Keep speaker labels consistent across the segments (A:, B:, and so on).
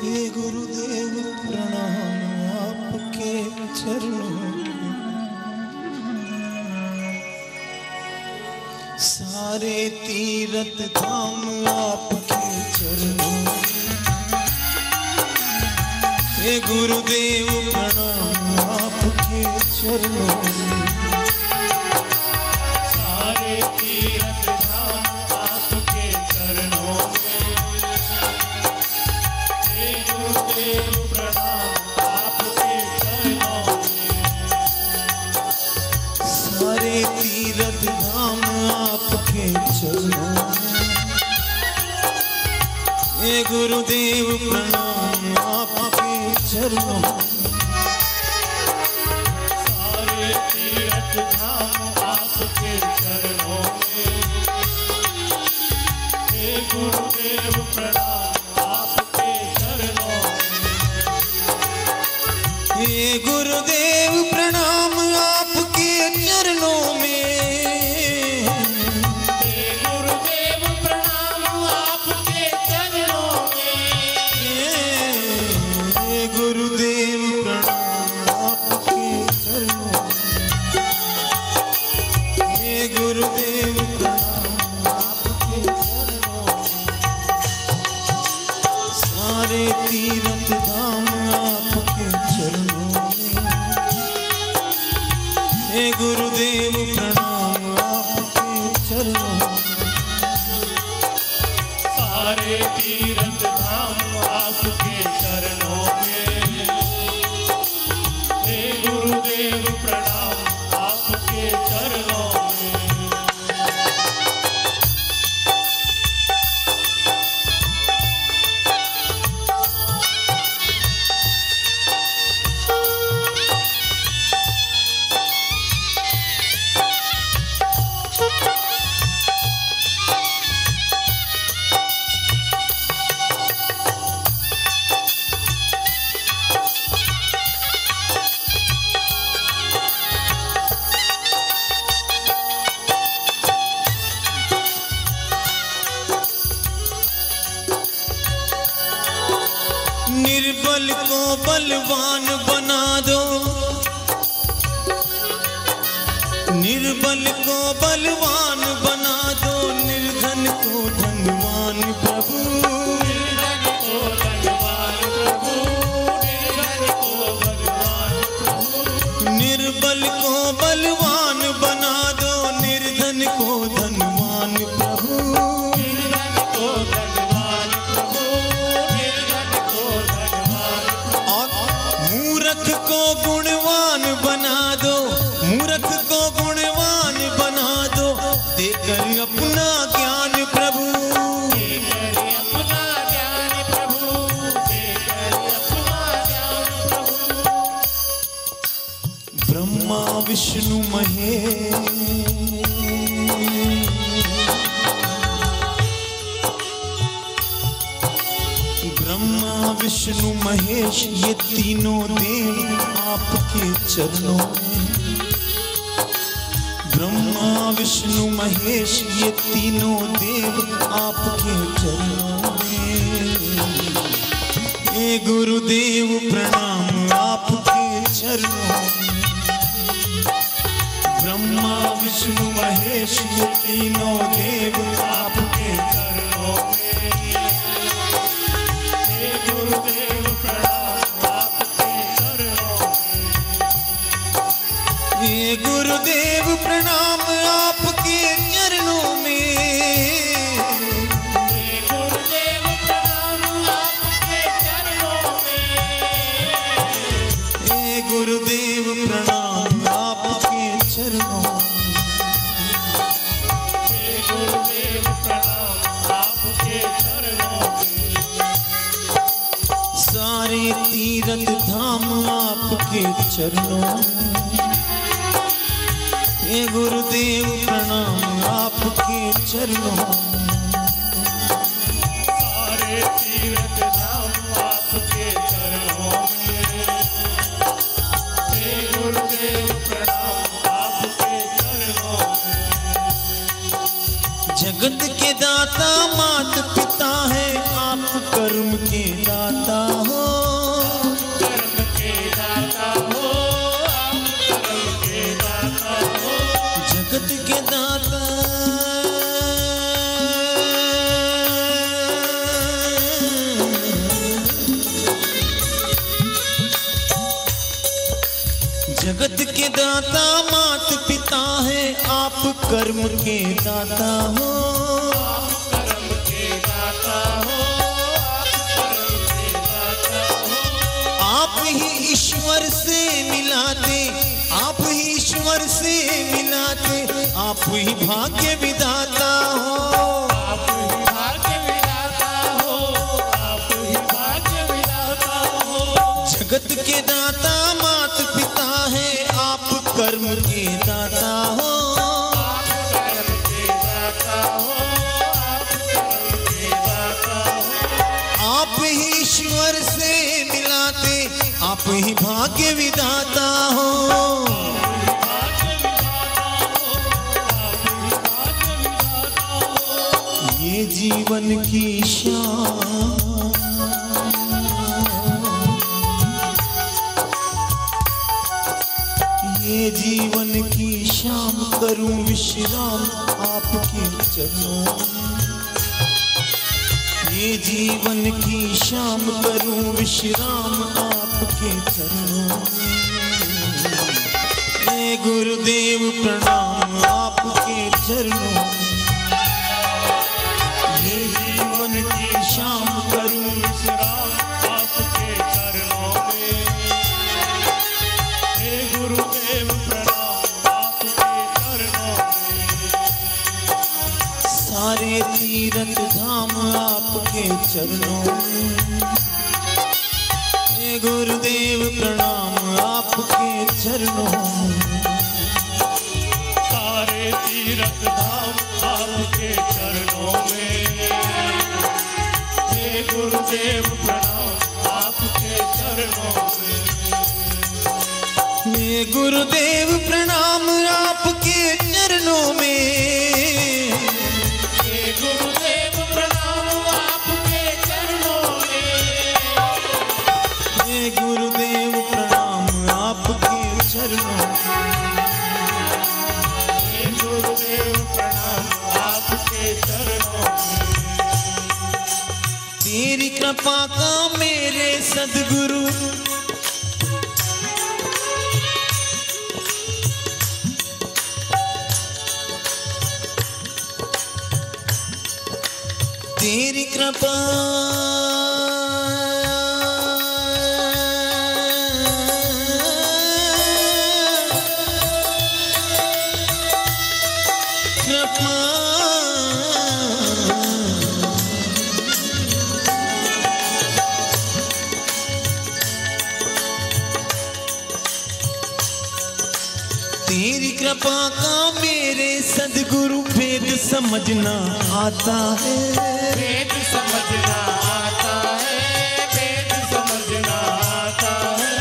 A: हे गुरुदेव प्रणाम आपके चरणों सारे तीर्थ धाम आपके चरणों हे गुरुदेव प्रणाम आपके चरणों
B: सारे तीर्थ धाम आपके चरणों हे गुरुदेव प्रणाम आपके चरणों
A: सारे तीर्थ धाम आपके चरणों हे गुरुदेव प्रणाम आपके चरणों
B: सारे तीर्थ धाम आपके चरणों हे गुरुदेव प्रणाम आपके चरणों
A: हे गुरुदेव प्रणाम आपके चरणों में
B: हे गुरुदेव प्रणाम आपके चरणों
A: हे गुरुदेव प्रणाम आपके चरणों हे गुरुदेव प्रणाम आपके चरणों सारे तीर्थ धाम आपके चरणों हे गुरुदेव प्रणाम आपके चरणों
B: सारे तीर्थ धाम आपके चरणों में हे गुरुदेव प्रणाम आपके चरणों में
A: निर्बल को बलवान बना दो निर्बल को बलवान बना दो निर्धन को धनवान प्रभु
B: निर्धन को धनवान प्रभु निर्धन को भगवान प्रभु
A: निर्बल को बलवान बना दो निर्धन को धनवान प्रभु
B: निर्धन को धनवान प्रभु निर्धन को धनवान
A: और मूर्ख को गुणवान बना दो मूर्ख को गुणवान बना दो देकर अपना ज्ञान प्रभु
B: देकर अपना ज्ञान प्रभु देकर अपना ज्ञान प्रभु
A: ब्रह्मा विष्णु महेश ब्रह्मा विष्णु महेश ये तीनों देव आपके चरणों में ब्रह्मा विष्णु महेश ये तीनों देव आपके चरणों में हे गुरुदेव प्रणाम आपके चरणों में ब्रह्मा विष्णु महेश ये तीनों देव आपके
B: चरणों में हे गुरुदेव प्रणाम आपके चरणों में
A: हे गुरुदेव प्रणाम आपके चरणों में
B: हे गुरुदेव प्रणाम आपके चरणों में
A: हे गुरुदेव प्रणाम आपके चरणों
B: हे गुरुदेव प्रणाम आपके चरणों में
A: सारे तीर्थ धाम आपके चरणों हे गुरुदेव प्रणाम आपके चरणों
B: सारे तीर्थ धाम आपके चरणों में हे गुरुदेव प्रणाम आपके चरणों में
A: जगत के दाता मात पिता है आप कर्म के दाता दाता मात पिता है, आप कर्म के दाता हो।
B: कर्म के दाता हो,
A: आप ही ईश्वर से मिलाते, आप ही ईश्वर से मिलाते, आप ही भाग्य विधाता हो।
B: आप ही भाग्य विधाता हो, आप ही भाग्य विधाता हो।
A: जगत के दाता मात पिता है, आप कर्म के दाता हो।
B: आप कर्म के दाता हो, आप कर्म के दाता हो।
A: आप ही ईश्वर से मिलाते, आप ही भाग्य विधाता हो।
B: भाग्य विधाता हो, आप ही भाग्य विधाता हो।
A: ये जीवन की शान, ये जीवन की शाम करूं विश्राम आपके चरणों में। ये जीवन की शाम करूं विश्राम आपके चरणों में। हे गुरुदेव प्रणाम आपके चरणों में। ये जीवन की शाम करूं
B: विश्राम आपके चरणों में। हे गुरुदेव प्रणाम आपके चरणों में।
A: सारे तीर्थ धाम आपके चरणों में। हे गुरुदेव प्रणाम आपके चरणों में।
B: सारे तीर्थ धाम आपके चरणों में। हे गुरुदेव प्रणाम आपके चरणों में।
A: हे गुरुदेव प्रणाम आपके चरणों में।
B: हे गुरुदेव प्रणाम आपके चरणों में।
A: हे गुरुदेव प्रणाम आपके चरणों में।
B: हे गुरुदेव प्रणाम आपके चरणों में।
A: तेरी कृपा का मेरे सद्गुरु तेरी कृपा तेरी कृपा का मेरे सद्गुरु भेद समझना आता है।
B: वेद समझना आता है, वेद समझना आता है।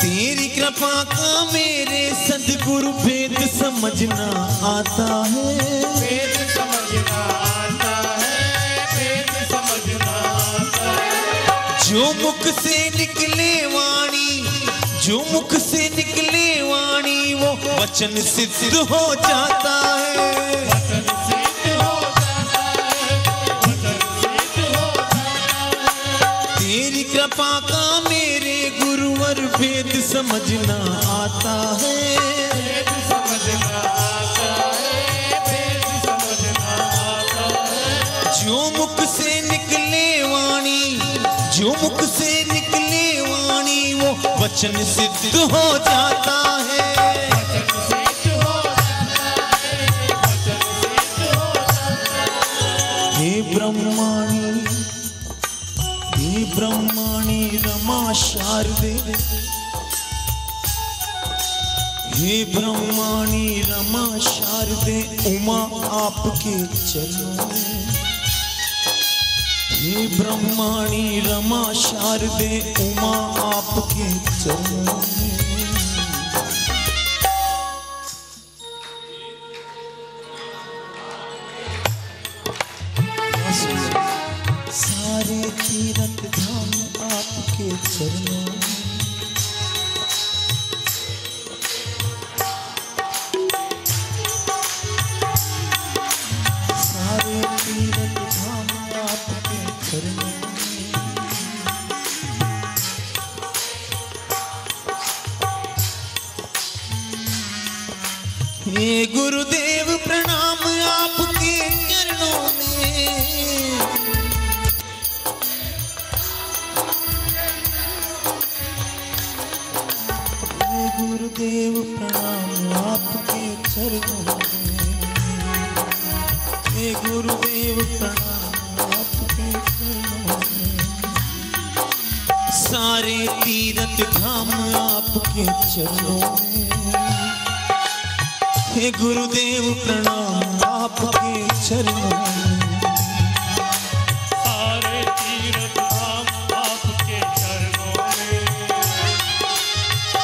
A: तेरी कृपा का मेरे सद्गुरु भेद समझना आता है।
B: वेद समझना आता है, वेद समझना आता है।
A: जो मुख से निकले वाणी, जो मुख से निकले वाणी वो वचन सिद्ध हो जाता है।
B: वचन सिद्ध हो जाता है, वचन सिद्ध हो जाता है।
A: तेरी कृपा का मेरे गुरुवर भेद समझना आता है।
B: वेद समझना आता है, वेद समझना आता है।
A: जो मुख से निकले वाणी, जो मुख से निकले वाणी वो वचन सिद्ध हो जाता है।
B: वचन सिद्ध हो जाता है, वचन सिद्ध हो जाता है।
A: हे ब्रह्माणी, हे ब्रह्माणी रमा शारदे, हे ब्रह्माणी रमा शारदे उमा आपके चरणों में। हे ब्रह्माणी रमा शारदे उमा आपके चरणों में। सारे तीर्थ धाम आपके चरणों में। सारे तीर्थ धाम आपके चरणों में। गुरुदेव प्रणाम आपके चरणों में। हे गुरुदेव प्रणाम आपके चरणों में। सारे तीरथ धाम आपके चरणों में। हे गुरुदेव प्रणाम आपके चरणों में।
B: सारे तीर्थ धाम आपके चरणों में।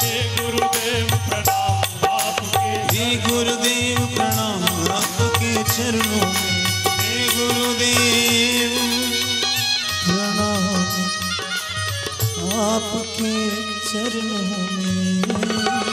B: हे गुरुदेव प्रणाम आपके।
A: हे गुरुदेव प्रणाम आपके चरणों में। हे गुरुदेव प्रणाम आपके चरणों में।